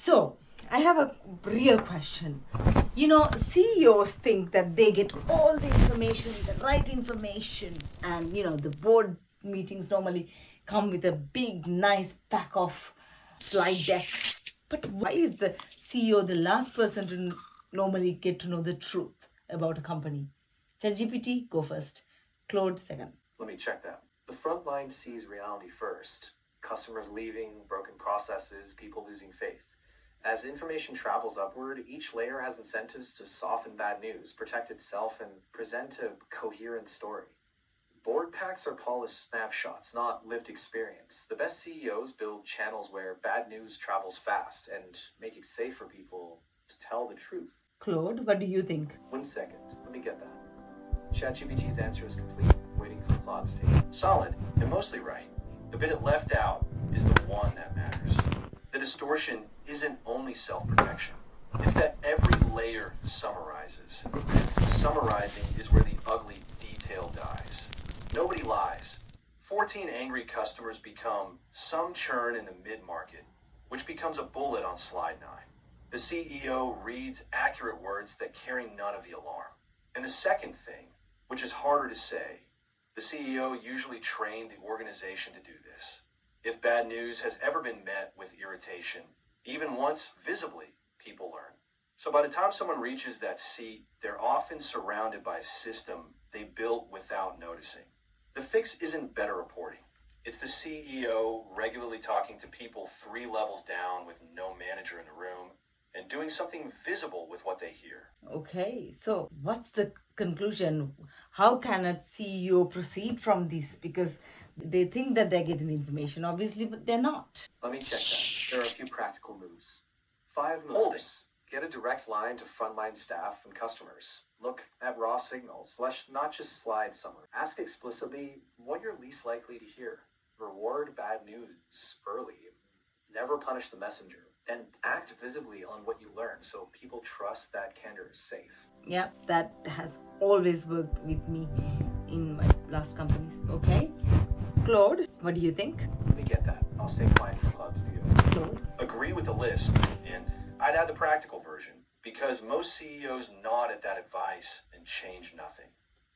So, I have a real question. CEOs think that they get all the information, the right information, and the board meetings normally come with a big, nice pack of slide decks. But why is the CEO the last person to normally get to know the truth about a company? ChatGPT, go first. Claude, second. Let me check that. The front line sees reality first. Customers leaving, broken processes, people losing faith. As information travels upward, each layer has incentives to soften bad news, protect itself, and present a coherent story. Board packs are polished snapshots, not lived experience. The best CEOs build channels where bad news travels fast and make it safe for people to tell the truth. Claude, what do you think? 1 second, let me get that. ChatGPT's answer is complete, waiting for Claude's take. Solid, and mostly right. The bit it left out is the one that matters. The distortion isn't only self-protection. It's that every layer summarizes. Summarising is where the ugly detail dies. Nobody lies. 14 angry customers become some churn in the mid-market, which becomes a bullet on slide 9. The CEO reads accurate words that carry none of the alarm. And the second thing, which is harder to say, the CEO usually trained the organization to do this. If bad news has ever been met with irritation, even once visibly, people learn. So by the time someone reaches that seat, they're often surrounded by a system they built without noticing. The fix isn't better reporting. It's the CEO regularly talking to people 3 levels down with no manager in the room and doing something visible with what they hear. Okay, so what's the conclusion? How can a CEO proceed from this? Because they think that they're getting the information, obviously, but they're not. Let me check that. There are a few practical moves. 5 moves. Holding. Get a direct line to frontline staff and customers. Look at raw signals, not just slide summary. Ask explicitly what you're least likely to hear. Reward bad news early. Never punish the messenger. And act visibly on what you learn so people trust that candor is safe. Yeah, that has always worked with me in my last companies. Okay, Claude, what do you think? Let me get that. I'll stay quiet for Claude's view. Claude? Agree with the list, and I'd add the practical version, because most CEOs nod at that advice and change nothing.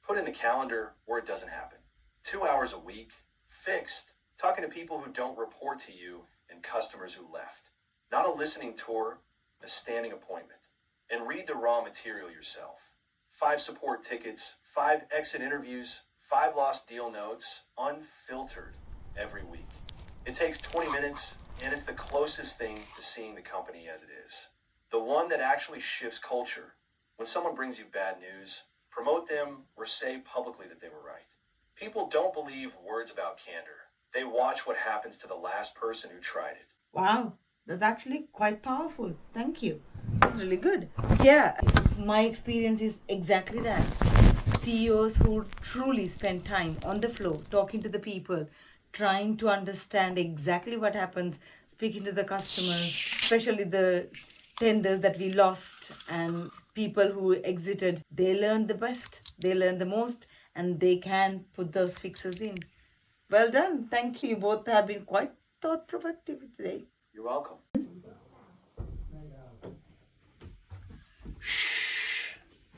Put in the calendar or it doesn't happen. 2 hours a week, fixed, talking to people who don't report to you and customers who left. Not a listening tour, a standing appointment. And read the raw material yourself. 5 support tickets, 5 exit interviews, 5 lost deal notes, unfiltered, every week. It takes 20 minutes, and it's the closest thing to seeing the company as it is. The one that actually shifts culture. When someone brings you bad news, promote them or say publicly that they were right. People don't believe words about candor. They watch what happens to the last person who tried it. Wow, that's actually quite powerful. Thank you. That's really good. Yeah, my experience is exactly that. CEOs who truly spend time on the floor, talking to the people, trying to understand exactly what happens, speaking to the customers, especially the tenders that we lost and people who exited, they learn the best, they learn the most, and they can put those fixes in. Well done. Thank you. You both have been quite thought-provocative today. You're welcome.